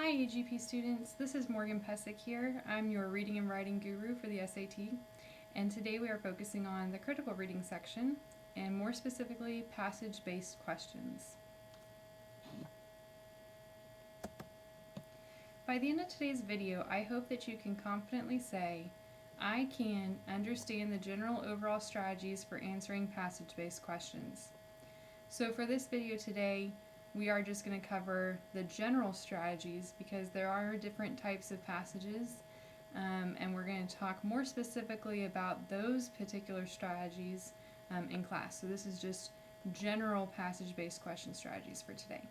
Hi AGP students, this is Morgan Pesic here. I'm your reading and writing guru for the SAT, and today we are focusing on the critical reading section, and more specifically, passage-based questions. By the end of today's video, I hope that you can confidently say, I can understand the general overall strategies for answering passage-based questions. So for this video today, we are just going to cover the general strategies because there are different types of passages, and we're going to talk more specifically about those particular strategies in class. So this is just general passage-based question strategies for today.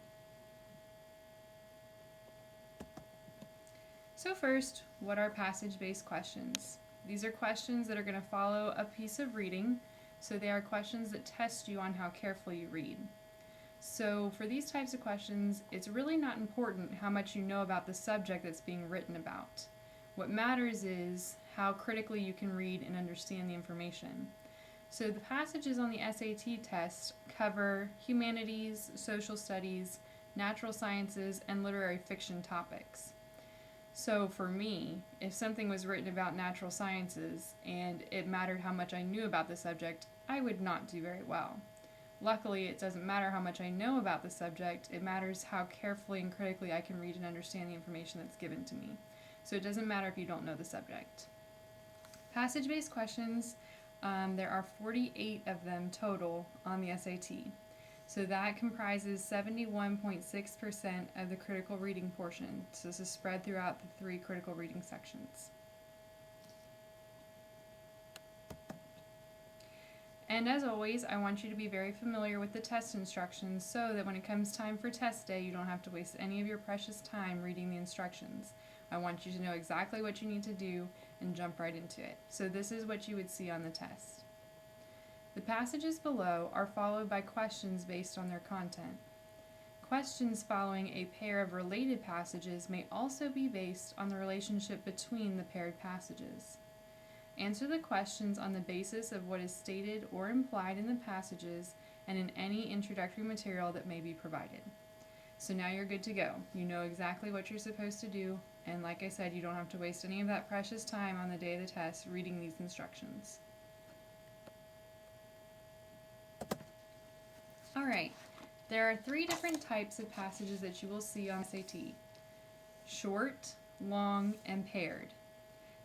So first, what are passage-based questions? These are questions that are going to follow a piece of reading, so they are questions that test you on how carefully you read. So for these types of questions, it's really not important how much you know about the subject that's being written about. What matters is how critically you can read and understand the information. So the passages on the SAT test cover humanities, social studies, natural sciences, and literary fiction topics. So for me, if something was written about natural sciences and it mattered how much I knew about the subject, I would not do very well. Luckily, it doesn't matter how much I know about the subject, it matters how carefully and critically I can read and understand the information that's given to me. So it doesn't matter if you don't know the subject. Passage-based questions, there are 48 of them total on the SAT. So that comprises 71.6% of the critical reading portion. So this is spread throughout the 3 critical reading sections. And as always, I want you to be very familiar with the test instructions so that when it comes time for test day, you don't have to waste any of your precious time reading the instructions. I want you to know exactly what you need to do and jump right into it. So this is what you would see on the test. The passages below are followed by questions based on their content. Questions following a pair of related passages may also be based on the relationship between the paired passages. Answer the questions on the basis of what is stated or implied in the passages and in any introductory material that may be provided. So now you're good to go. You know exactly what you're supposed to do, and like I said, you don't have to waste any of that precious time on the day of the test reading these instructions. Alright, there are 3 different types of passages that you will see on SAT: short, long, and paired.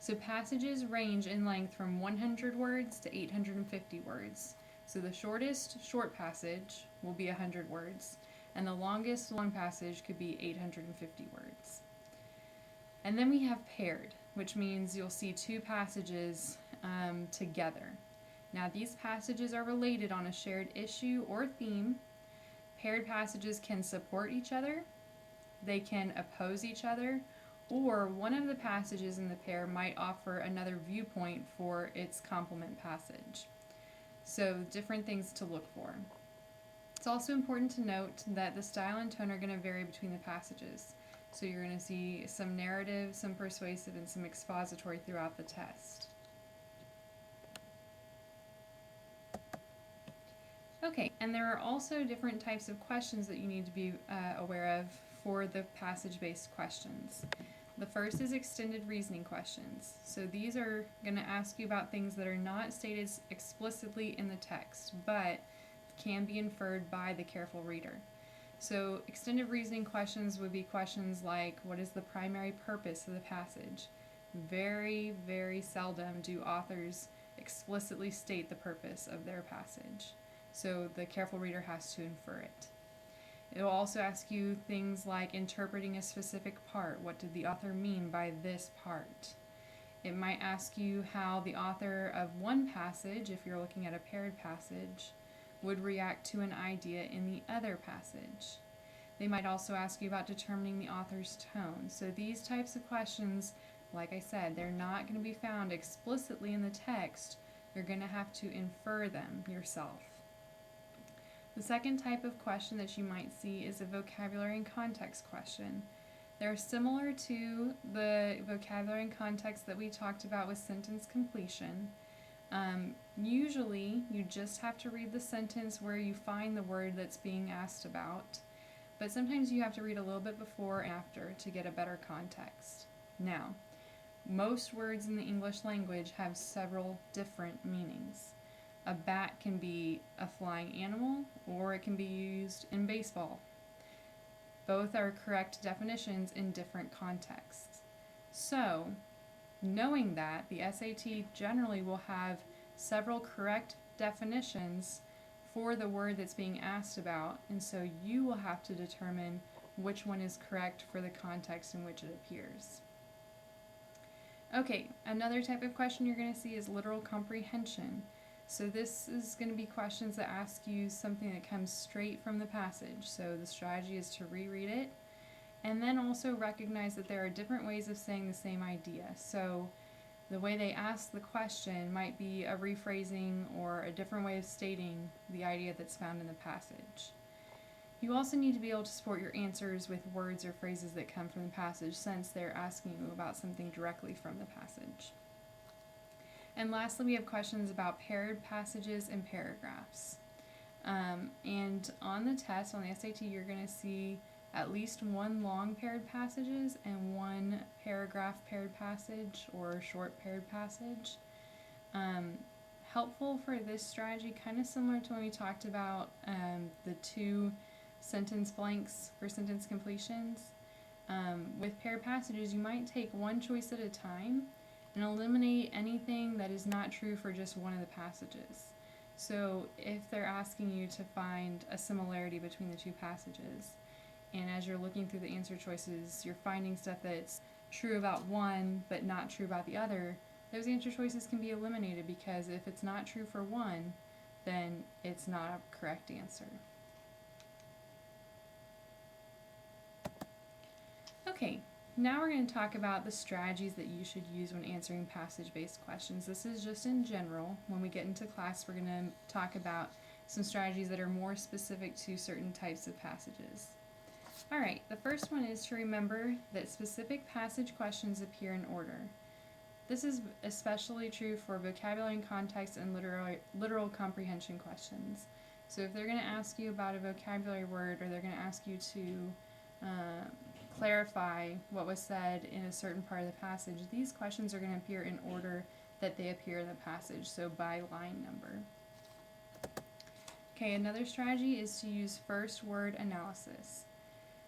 So passages range in length from 100 words to 850 words. So the shortest short passage will be 100 words, and the longest long passage could be 850 words. And then we have paired, which means you'll see 2 passages together. Now these passages are related on a shared issue or theme. Paired passages can support each other, they can oppose each other, or one of the passages in the pair might offer another viewpoint for its complement passage. So different things to look for. It's also important to note that the style and tone are going to vary between the passages. So you're going to see some narrative, some persuasive, and some expository throughout the test. Okay, and there are also different types of questions that you need to be aware of for the passage-based questions. The first is extended reasoning questions. So these are going to ask you about things that are not stated explicitly in the text, but can be inferred by the careful reader. So extended reasoning questions would be questions like, what is the primary purpose of the passage? Very, very seldom do authors explicitly state the purpose of their passage. So the careful reader has to infer it. It will also ask you things like interpreting a specific part. What did the author mean by this part? It might ask you how the author of one passage, if you're looking at a paired passage, would react to an idea in the other passage. They might also ask you about determining the author's tone. So these types of questions, like I said, they're not going to be found explicitly in the text. You're going to have to infer them yourself. The second type of question that you might see is a vocabulary and context question. They're similar to the vocabulary and context that we talked about with sentence completion. Usually, you just have to read the sentence where you find the word that's being asked about, but sometimes you have to read a little bit before or after to get a better context. Now, most words in the English language have several different meanings. A bat can be a flying animal, or it can be used in baseball. Both are correct definitions in different contexts. So, knowing that, the SAT generally will have several correct definitions for the word that's being asked about, and so you will have to determine which one is correct for the context in which it appears. Okay, another type of question you're going to see is literal comprehension. So this is going to be questions that ask you something that comes straight from the passage. So the strategy is to reread it, and then also recognize that there are different ways of saying the same idea. So the way they ask the question might be a rephrasing or a different way of stating the idea that's found in the passage. You also need to be able to support your answers with words or phrases that come from the passage, since they're asking you about something directly from the passage. And lastly, we have questions about paired passages and paragraphs. And on the test, on the SAT, you're going to see at least one long paired passages and one paragraph paired passage or short paired passage. Helpful for this strategy, kind of similar to when we talked about the two sentence blanks for sentence completions. With paired passages, you might take one choice at a time and eliminate anything that is not true for just one of the passages. So if they're asking you to find a similarity between the two passages, and as you're looking through the answer choices, you're finding stuff that's true about one but not true about the other, those answer choices can be eliminated, because if it's not true for one, then it's not a correct answer. Okay, now we're going to talk about the strategies that you should use when answering passage-based questions. This is just in general. When we get into class, we're going to talk about some strategies that are more specific to certain types of passages. Alright, the first one is to remember that specific passage questions appear in order. This is especially true for vocabulary and context and literal comprehension questions. So if they're going to ask you about a vocabulary word, or they're going to ask you to clarify what was said in a certain part of the passage, these questions are going to appear in order that they appear in the passage, so by line number. Okay, another strategy is to use first word analysis.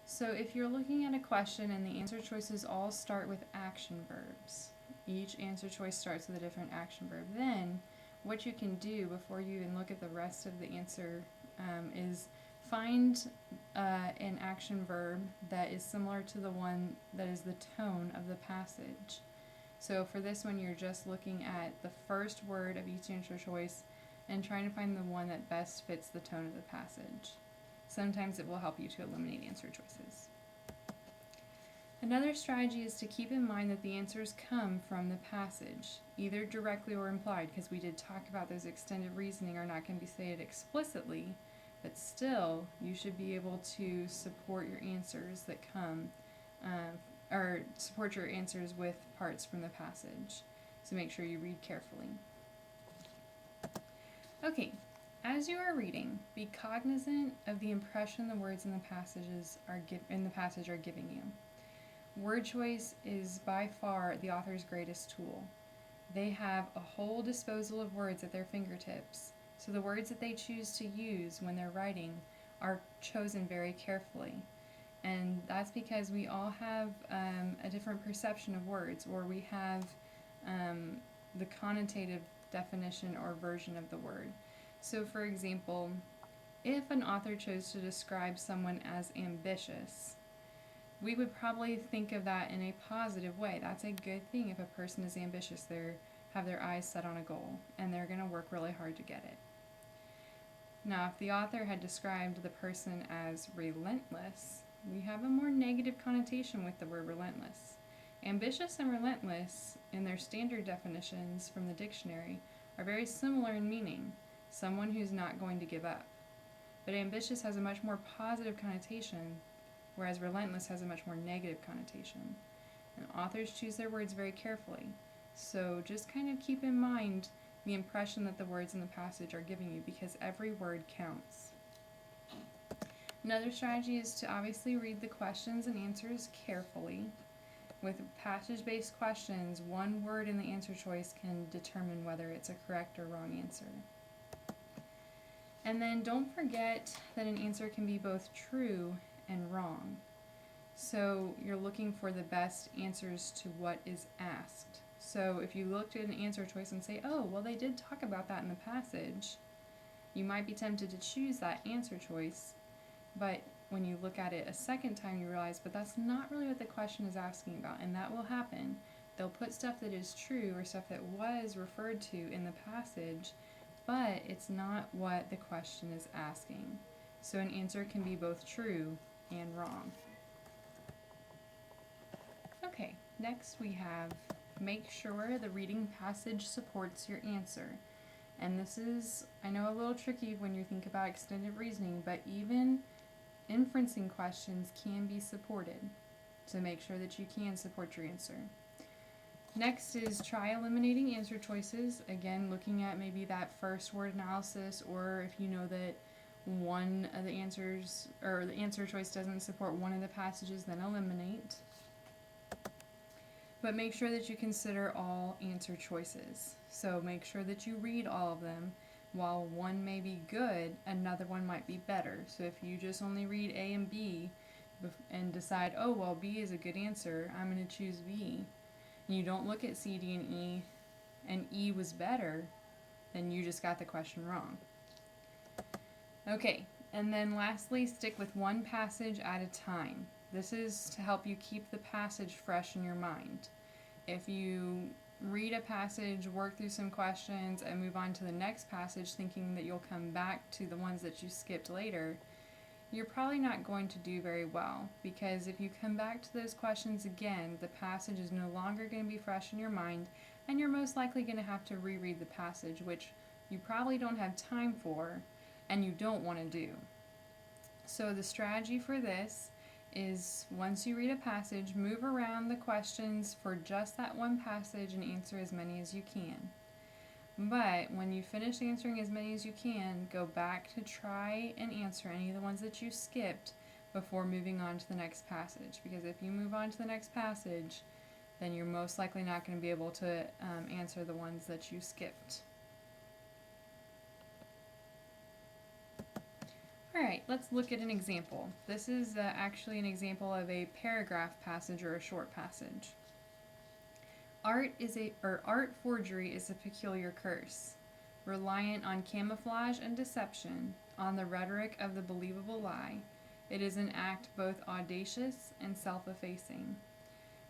So if you're looking at a question and the answer choices all start with action verbs, each answer choice starts with a different action verb, then what you can do before you even look at the rest of the answer is find an action verb that is similar to the one that is the tone of the passage. So for this one, you're just looking at the first word of each answer choice and trying to find the one that best fits the tone of the passage. Sometimes it will help you to eliminate answer choices. Another strategy is to keep in mind that the answers come from the passage, either directly or implied, because we did talk about those extended reasoning are not going to be stated explicitly, but still you should be able to support your answers that come, or support your answers with parts from the passage. So make sure you read carefully. Okay. As you are reading, be cognizant of the impression the words in the passage are giving you. Word choice is by far the author's greatest tool. They have a whole disposal of words at their fingertips, so the words that they choose to use when they're writing are chosen very carefully. And that's because we all have a different perception of words, or we have the connotative definition or version of the word. So for example, if an author chose to describe someone as ambitious, we would probably think of that in a positive way. That's a good thing. If a person is ambitious, they have their eyes set on a goal, and they're going to work really hard to get it. Now, if the author had described the person as relentless, we have a more negative connotation with the word relentless. Ambitious and relentless, in their standard definitions from the dictionary, are very similar in meaning. Someone who's not going to give up. But ambitious has a much more positive connotation, whereas relentless has a much more negative connotation. And authors choose their words very carefully. So just kind of keep in mind the impression that the words in the passage are giving you, because every word counts. Another strategy is to obviously read the questions and answers carefully. With passage-based questions, one word in the answer choice can determine whether it's a correct or wrong answer. And then don't forget that an answer can be both true and wrong. So you're looking for the best answers to what is asked. So if you looked at an answer choice and say, oh, well, they did talk about that in the passage, you might be tempted to choose that answer choice, but when you look at it a second time, you realize, but that's not really what the question is asking about, and that will happen. They'll put stuff that is true or stuff that was referred to in the passage, but it's not what the question is asking. So an answer can be both true and wrong. Okay, next we have make sure the reading passage supports your answer. And this is, I know, a little tricky when you think about extended reasoning, but even inferencing questions can be supported to make sure that you can support your answer. Next is try eliminating answer choices. Again, looking at maybe that first word analysis, or if you know that one of the answers or the answer choice doesn't support one of the passages, then eliminate. But make sure that you consider all answer choices. So make sure that you read all of them. While one may be good, another one might be better. So if you just only read A and B and decide, oh, well, B is a good answer, I'm going to choose B, and you don't look at C, D, and E was better, then you just got the question wrong. Okay, and then lastly, stick with one passage at a time. This is to help you keep the passage fresh in your mind. If you read a passage, work through some questions, and move on to the next passage thinking that you'll come back to the ones that you skipped later, you're probably not going to do very well, because if you come back to those questions again, the passage is no longer going to be fresh in your mind, and you're most likely going to have to reread the passage, which you probably don't have time for and you don't want to do. So the strategy for this is, once you read a passage, move around the questions for just that one passage and answer as many as you can. But when you finish answering as many as you can, go back to try and answer any of the ones that you skipped before moving on to the next passage. Because if you move on to the next passage, then you're most likely not going to be able to answer the ones that you skipped. Alright, let's look at an example. This is actually an example of a paragraph passage or a short passage. Art forgery is a peculiar curse, reliant on camouflage and deception, on the rhetoric of the believable lie. It is an act both audacious and self-effacing.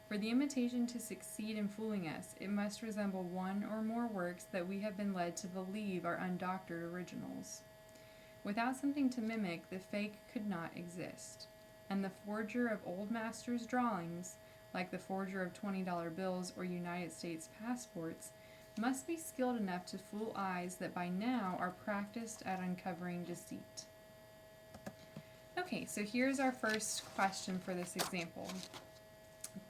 For the imitation to succeed in fooling us, it must resemble one or more works that we have been led to believe are undoctored originals. Without something to mimic, the fake could not exist, and the forger of old masters' drawings, like the forger of $20 bills or United States passports, must be skilled enough to fool eyes that by now are practiced at uncovering deceit. Okay, so here's our first question for this example.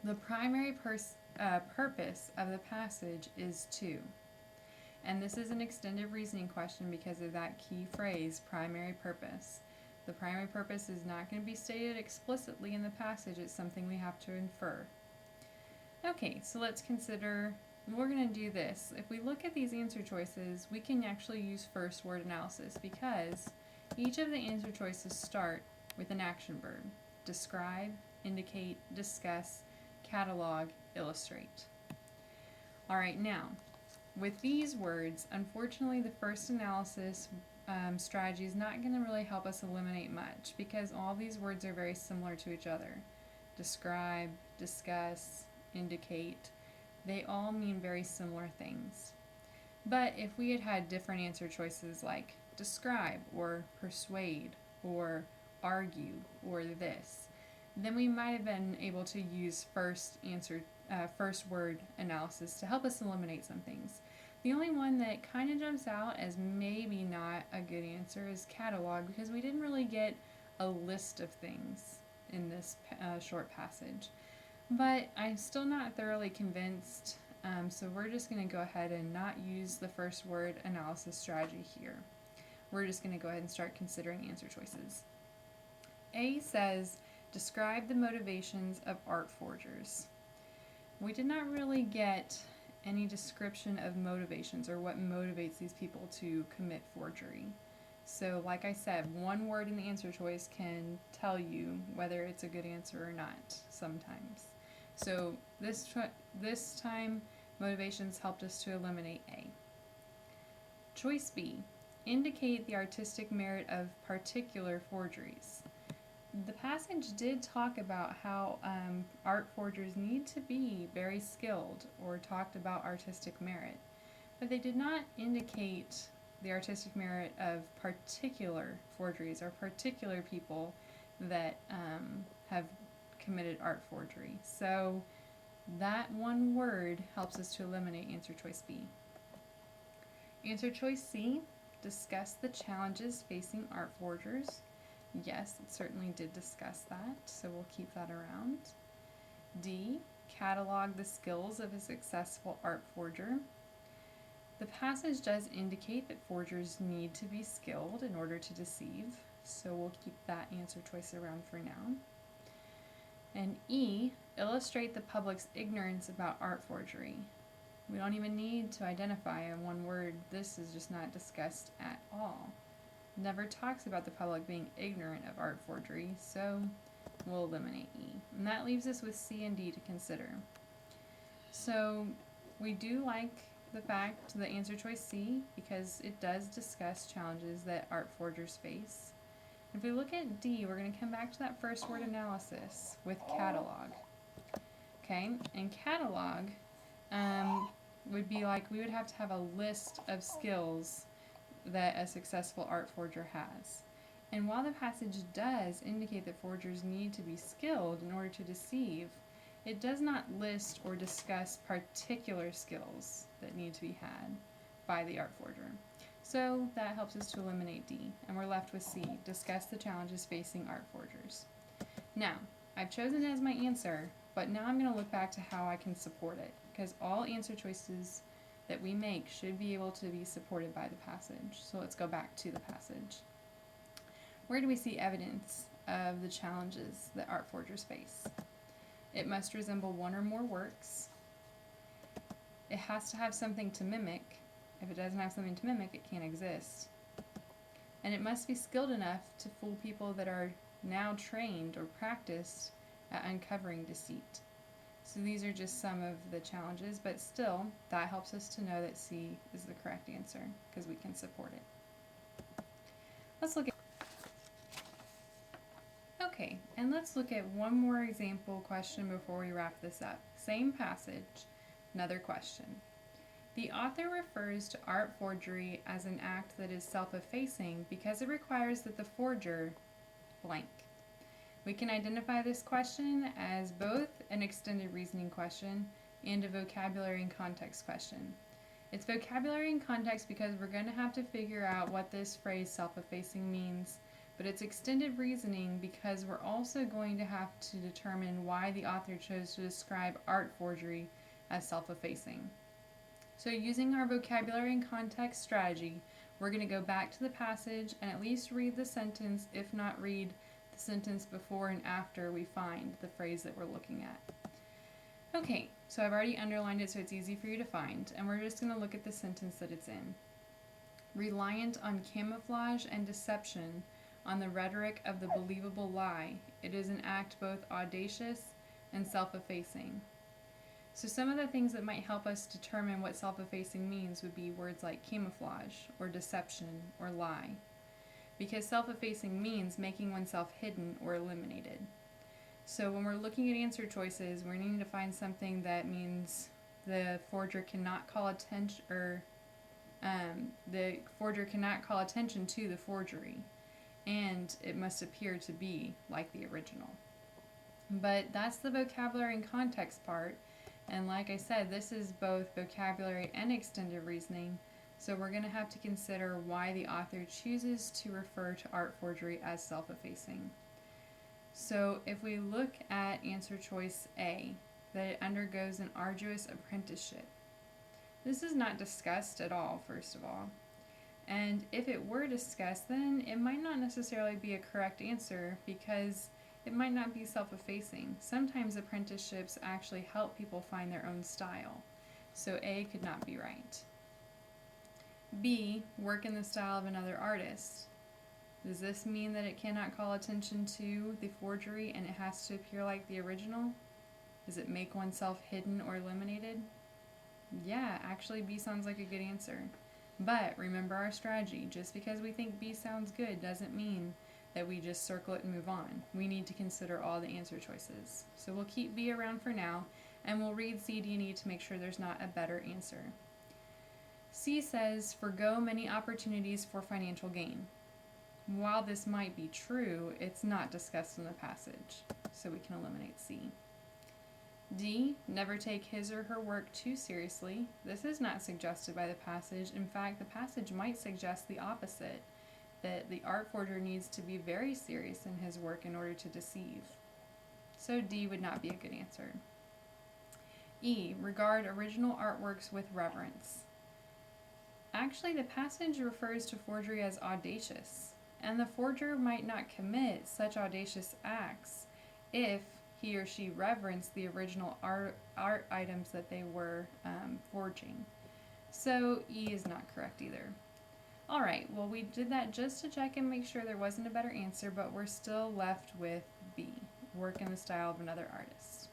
The primary purpose of the passage is to. And this is an extended reasoning question because of that key phrase, primary purpose. The primary purpose is not going to be stated explicitly in the passage. It's something we have to infer. Okay, so let's consider, we're going to do this. If we look at these answer choices, we can actually use first word analysis because each of the answer choices start with an action verb. Describe, indicate, discuss, catalog, illustrate. Alright, now, with these words, unfortunately the first analysis strategy is not going to really help us eliminate much because all these words are very similar to each other. Describe, discuss, indicate, they all mean very similar things. But if we had had different answer choices like describe or persuade or argue or this, then we might have been able to use first word analysis to help us eliminate some things. The only one that kind of jumps out as maybe not a good answer is catalog, because we didn't really get a list of things in this short passage. But I'm still not thoroughly convinced, so we're just going to go ahead and not use the first word analysis strategy here. We're just going to go ahead and start considering answer choices. A says, describe the motivations of art forgers. We did not really get any description of motivations or what motivates these people to commit forgery. So, like I said, one word in the answer choice can tell you whether it's a good answer or not sometimes. So, this time, motivations helped us to eliminate A. Choice B, indicate the artistic merit of particular forgeries. The passage did talk about how art forgers need to be very skilled, or talked about artistic merit, but they did not indicate the artistic merit of particular forgeries or particular people that have committed art forgery. So that one word helps us to eliminate answer choice B. Answer choice C, discuss the challenges facing art forgers. Yes, it certainly did discuss that, so we'll keep that around. D, catalog the skills of a successful art forger. The passage does indicate that forgers need to be skilled in order to deceive, so we'll keep that answer choice around for now. And E, illustrate the public's ignorance about art forgery. We don't even need to identify in one word. This is just not discussed at all. Never talks about the public being ignorant of art forgery, so we'll eliminate E. And that leaves us with C and D to consider. So we do like the fact, the answer choice C, because it does discuss challenges that art forgers face. If we look at D, we're going to come back to that first word analysis with catalog. Okay, and catalog would be like we would have to have a list of skills that a successful art forger has. And while the passage does indicate that forgers need to be skilled in order to deceive, it does not list or discuss particular skills that need to be had by the art forger. So that helps us to eliminate D, and we're left with C, discuss the challenges facing art forgers. Now, I've chosen it as my answer, but now I'm going to look back to how I can support it, because all answer choices that we make should be able to be supported by the passage. So let's go back to the passage. Where do we see evidence of the challenges that art forgers face? It must resemble one or more works. It has to have something to mimic. If it doesn't have something to mimic, it can't exist. And it must be skilled enough to fool people that are now trained or practiced at uncovering deceit. So these are just some of the challenges, but still, that helps us to know that C is the correct answer, because we can support it. Okay, and let's look at one more example question before we wrap this up. Same passage, another question. The author refers to art forgery as an act that is self-effacing because it requires that the forger blank. We can identify this question as both an extended reasoning question and a vocabulary and context question. It's vocabulary and context because we're going to have to figure out what this phrase self-effacing means, but it's extended reasoning because we're also going to have to determine why the author chose to describe art forgery as self-effacing. So using our vocabulary and context strategy, we're going to go back to the passage and at least read the sentence, if not read the sentence before and after we find the phrase that we're looking at. Okay, so I've already underlined it so it's easy for you to find, and we're just going to look at the sentence that it's in. Reliant on camouflage and deception, on the rhetoric of the believable lie, it is an act both audacious and self-effacing. So some of the things that might help us determine what self-effacing means would be words like camouflage, or deception, or lie. Because self-effacing means making oneself hidden or eliminated. So when we're looking at answer choices, we're needing to find something that means the forger cannot call attention, or the forger cannot call attention to the forgery, and it must appear to be like the original. But that's the vocabulary and context part, and like I said, this is both vocabulary and extended reasoning. So we're going to have to consider why the author chooses to refer to art forgery as self-effacing. So if we look at answer choice A, that it undergoes an arduous apprenticeship. This is not discussed at all, first of all. And if it were discussed, then it might not necessarily be a correct answer because it might not be self-effacing. Sometimes apprenticeships actually help people find their own style. So A could not be right. B, work in the style of another artist. Does this mean that it cannot call attention to the forgery and it has to appear like the original? Does it make oneself hidden or eliminated? Yeah, actually B sounds like a good answer. But remember our strategy. Just because we think B sounds good doesn't mean that we just circle it and move on. We need to consider all the answer choices. So we'll keep B around for now, and we'll read C, D, and E to make sure there's not a better answer. C says, forgo many opportunities for financial gain. While this might be true, it's not discussed in the passage, so we can eliminate C. D, never take his or her work too seriously. This is not suggested by the passage. In fact, the passage might suggest the opposite, that the art forger needs to be very serious in his work in order to deceive. So D would not be a good answer. E, regard original artworks with reverence. Actually, the passage refers to forgery as audacious, and the forger might not commit such audacious acts if he or she reverenced the original art items that they were forging. So E is not correct either. Alright, well we did that just to check and make sure there wasn't a better answer, but we're still left with B, work in the style of another artist.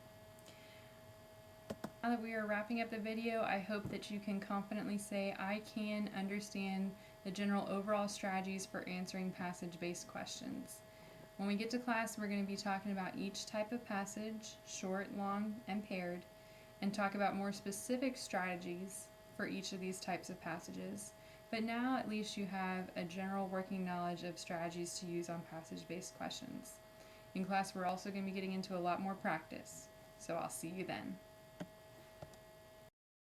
Now that we are wrapping up the video, I hope that you can confidently say, I can understand the general overall strategies for answering passage-based questions. When we get to class, we're going to be talking about each type of passage, short, long, and paired, and talk about more specific strategies for each of these types of passages. But now at least you have a general working knowledge of strategies to use on passage-based questions. In class, we're also going to be getting into a lot more practice, so I'll see you then.